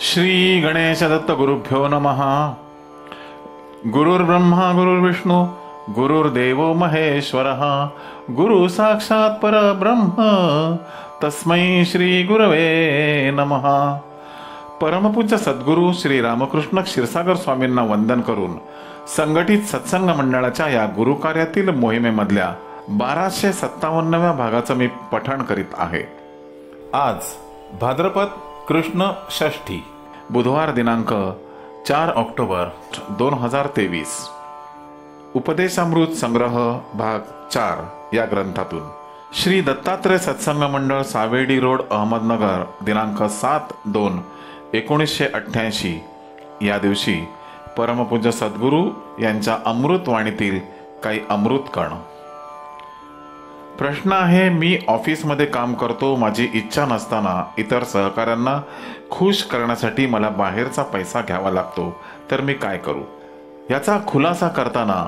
श्री गणेश दत्त गुरुभ्यो नमः। गुरुर्ब्रह्मा गुरुर्विष्णू गुरुर्देवो महेश्वरः गुरु साक्षात् परब्रह्म तस्मै श्री गुरवे नमः। परमपूज्य सद्गुरू श्री रामकृष्ण क्षीरसागर स्वामींना वंदन करून संघटित सत्संग मंडळाच्या या गुरुकार्यातील मोहिमेमधल्या 1257व्या भागाचं मी पठण करीत आहे। आज भाद्रपद कृष्ण षष्ठी, बुधवार दिनांक 4 ऑक्टोबर 2023। उपदेशामृत संग्रह भाग 4 या ग्रंथातून श्री दत्तात्रय सत्संग मंडळ, सावेडी रोड, अहमदनगर, दिनांक 7/2/1988 या दिवशी परमपूज्य सद्गुरू यांच्या अमृतवाणीतील काही अमृत कण। प्रश्न आहे, मी ऑफिसमध्ये काम करतो, माझी इच्छा नसताना इतर सहकाऱ्यांना खुश करण्यासाठी मला बाहेरचा पैसा घ्यावा लागतो, तर मी काय करू? याचा खुलासा करताना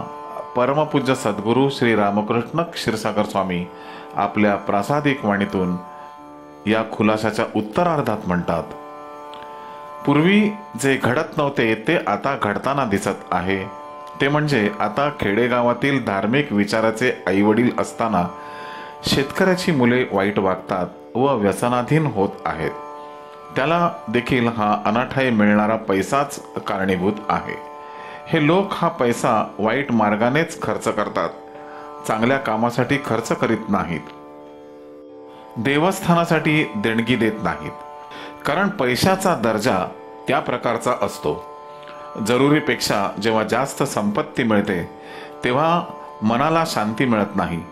परमपूज्य सद्गुरू श्री रामकृष्ण क्षीरसागर स्वामी आपल्या प्रासादिक वाणीतून या खुलाशाच्या उत्तरार्धात म्हणतात, पूर्वी जे घडत नव्हते ते आता घडताना दिसत आहे। ते म्हणजे आता खेडेगावातील धार्मिक विचाराचे आईवडील असताना शेतकऱ्याची मुले वाईट वागतात व व्यसनाधीन होत आहेत। त्याला देखील हा अनाठायी मिळणारा पैसाच कारणीभूत आहे। हे लोक हा पैसा वाईट मार्गानेच खर्च करतात, चांगल्या कामासाठी खर्च करीत नाहीत, देवस्थानासाठी देणगी देत नाहीत, कारण पैशाचा दर्जा त्या प्रकारचा असतो। जरुरीपेक्षा जेव्हा जास्त संपत्ती मिळते तेव्हा मनाला शांती मिळत नाही,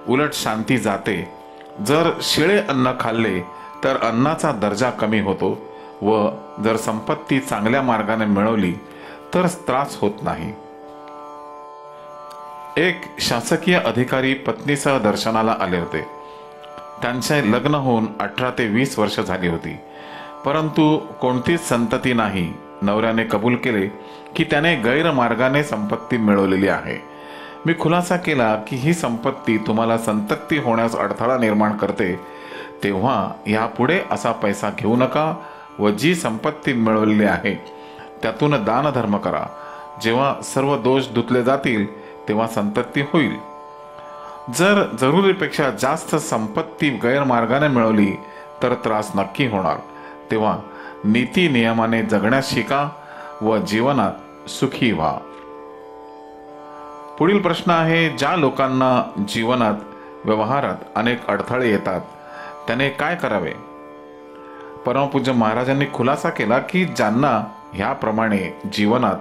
उलट शांती जाते। जर शिळे अन्न खाल्ले तर अन्नाचा दर्जा कमी होतो व जर संपत्ती चांगल्या मार्गाने मिळवली तर त्रास होत नाही। एक शासकीय अधिकारी पत्नीसह दर्शनाला आले होते। त्यांचे लग्न होऊन 18 ते 20 वर्ष झाली होती, परंतु कोणतीच संतती नाही। नवऱ्याने कबूल केले की त्याने गैरमार्गाने संपत्ती मिळवलेली आहे। मी खुलासा केला की ही संपत्ती तुम्हाला संतती होण्यास अडथळा निर्माण करते, तेव्हा यापुढे असा पैसा घेऊ नका व जी संपत्ती मिळवलेली आहे त्यातून दानधर्म करा। जेव्हा सर्व दोष धुतले जातील तेव्हा संतती होईल। जर जरुरीपेक्षा जास्त संपत्ती गैरमार्गाने मिळवली तर त्रास नक्की होणार। तेव्हा नीती नियमाने जगण्यास शिका व जीवनात सुखी व्हा। पुढील प्रश्न आहे, ज्या लोकांना जीवनात व्यवहारात अनेक अडथळे येतात त्याने काय करावे? परमपूज्य महाराजांनी खुलासा केला की ज्यांना ह्याप्रमाणे जीवनात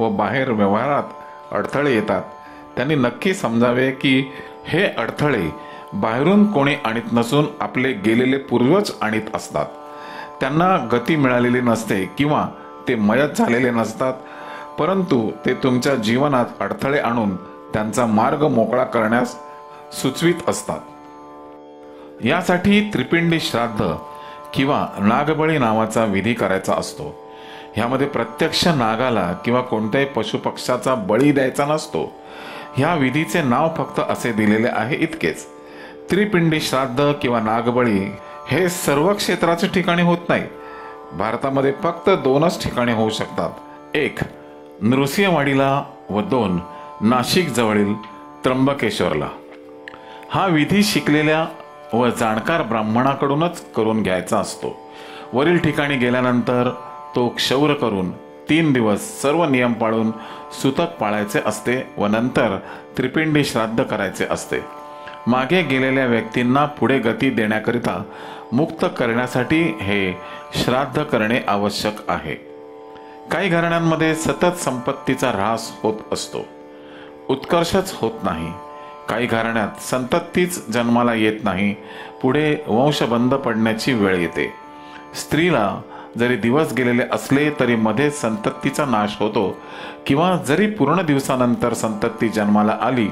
व बाहेर व्यवहारात अडथळे येतात त्यांनी नक्की समजावे की हे अडथळे बाहेरून कोणी आणीत नसून आपले गेलेले पूर्वज आणीत असतात। त्यांना गती मिळालेली नसते किंवा ते मयत झालेले नसतात, परंतु ते तुमच्या जीवनात अडथळे आणून त्यांचा मार्ग मोकळा करण्यास सुचवित असतात। यासाठी त्रिपिंडी श्राद्ध किंवा नागबळी नावाचा विधी करायचा असतो। ह्यामध्ये प्रत्यक्ष नागाला किंवा कोणत्याही पशुपक्षाचा बळी द्यायचा नसतो। ह्या विधीचे नाव फक्त असे दिलेले आहे इतकेच। त्रिपिंडी श्राद्ध किंवा नागबळी हे सर्व क्षेत्राच्या ठिकाणी होत नाही। भारतामध्ये फक्त 2च ठिकाणी होऊ शकतात, एक नृसिंहवाडीला व 2 नाशिक जवळील त्र्यंबकेश्वरला। हा विधी शिकलेल्या व जाणकार ब्राह्मणाकडूनच करून घ्यायचा असतो। वरील ठिकाणी गेल्यानंतर तो क्षौर करून 3 दिवस सर्व नियम पाळून सुतक पाळायचे असते व नंतर त्रिपिंडी श्राद्ध करायचे असते। मागे गेलेल्या व्यक्तींना पुढे गती देण्याकरिता मुक्त करण्यासाठी हे श्राद्ध करणे आवश्यक आहे। काही घराण्यांमध्ये सतत संपत्तीचा ऱ्हास होत असतो, उत्कर्षच होत नाही। काही घराण्यात संततीच जन्माला येत नाही, पुढे वंश बंद पडण्याची वेळ येते। स्त्रीला जरी दिवस गेलेले असले तरी मध्ये संततीचा नाश होतो, किंवा जरी पूर्ण दिवसानंतर संतती जन्माला आली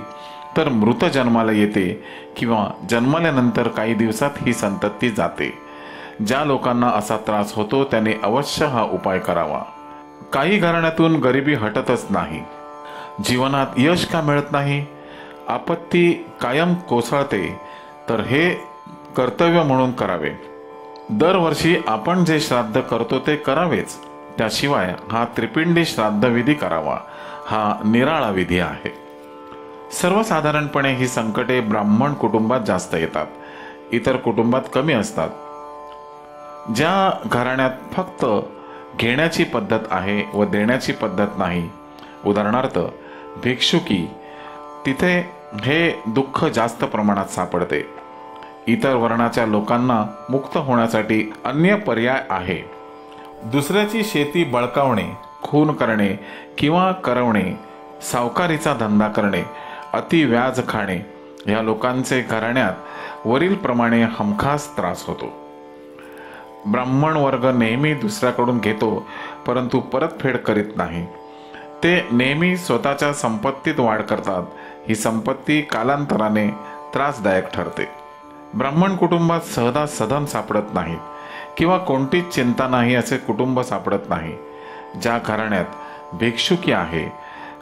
तर मृत जन्माला येते, किंवा जन्मल्यानंतर काही दिवसात ही संतती जाते। ज्या लोकांना असा त्रास होतो त्याने अवश्य हा उपाय करावा। काही घराण्यातून गरिबी हटतच नाही, जीवनात यश का मिळत नाही, आपत्ती कायम कोसळते, तर हे कर्तव्य म्हणून करावे। दरवर्षी आपण जे श्राद्ध करतो ते करावेच, त्याशिवाय हा त्रिपिंडी श्राद्ध विधी करावा हा निराळा विधी आहे. सर्वसाधारणपणे ही संकटे ब्राह्मण कुटुंबात जास्त येतात, इतर कुटुंबात कमी असतात. ज्या घराण्यात फक्त घेण्याची पद्धत आहे व देण्याची पद्धत नाही, उदाहरणार्थ भिक्षुकी, तिथे हे दुःख जास्त प्रमाणात सापडते. इतर वर्णाच्या लोकांना मुक्त होण्यासाठी अन्य पर्याय आहे. दुसऱ्याची शेती बळकावणे, खून करणे किंवा करवणे, सावकारीचा धंदा करणे, अति व्याज खाणे या लोकांचे घराण्यात वरीलप्रमाणे हमखास त्रास होतो. ब्राह्मण वर्ग नेहमी दुसऱ्याकडून घेतो परंतु परतफेड करीत नाही. ते नेहमी स्वतःच्या संपत्तीत वाढ करतात. ही संपत्ती कालांतराने त्रासदायक ठरते. ब्राह्मण कुटुंबात सहसा सधन सापडत नाहीत किंवा कोणतीच चिंता नाही असे कुटुंब सापडत नाही. ज्या घराण्यात भिक्षुकी आहे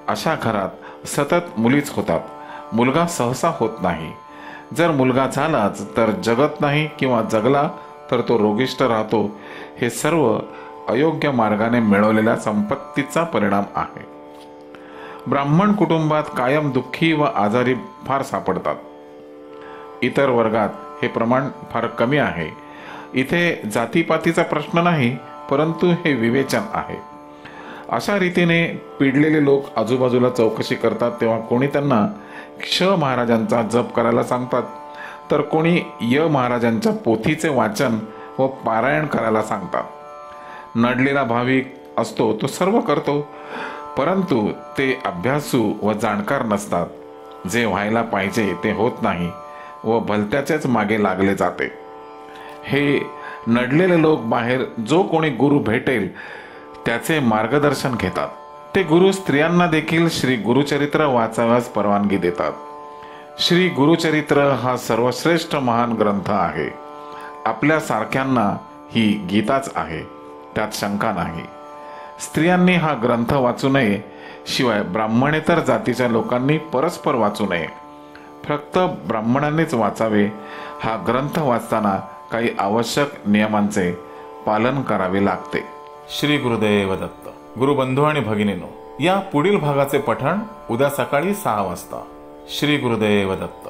अशा घरात सतत मुलीच होतात. मुलगा सहसा होत नाही. जर मुलगा झालाच तर जगत नाही किंवा जगला तर तो रोगिष्ट राहतो. हे सर्व अयोग्य मार्गाने मिळवलेल्या संपत्तीचा परिणाम आहे. ब्राह्मण कुटुंबात कायम दुःखी व आजारी फार सापडतात. इतर वर्गात हे प्रमाण फार कमी आहे. इथे जातीपातीचा प्रश्न नाही परंतु हे विवेचन आहे. अशा रीतीने पिडलेले लोक आजूबाजूला चौकशी करतात तेव्हा कोणी त्यांना क्ष महाराजांचा जप करायला सांगतात तर कोणी य महाराजांच्या पोथीचे वाचन व पारायण करायला सांगतात. नडलेला भाविक असतो तो सर्व करतो परंतु ते अभ्यासू व जाणकार नसतात. जे व्हायला पाहिजे ते होत नाही व भलत्याच्याच मागे लागले जाते. हे नडलेले लोक बाहेर जो कोणी गुरु भेटेल त्याचे मार्गदर्शन घेतात. ते गुरु स्त्रियांना देखील श्री गुरुचरित्र वाचाव्यास परवानगी देतात. श्री गुरुचरित्र हा सर्वश्रेष्ठ महान ग्रंथ आहे. आपल्या सारख्यांना ही गीताच आहे, त्यात शंका नाही. स्त्रियांनी हा ग्रंथ वाचू नये, शिवाय ब्राह्मणेतर जातीच्या लोकांनी परस्पर वाचू नये. फक्त ब्राह्मणांनीच वाचावे. हा ग्रंथ वाचताना काही आवश्यक नियमांचे पालन करावे लागते. श्री गुरुदेव दत्त. गुरुबंधू आणि भगिनीनो, या पुढील भागाचे पठण उद्या सकाळी 6 वाजता. श्री गुरुदेव दत्त.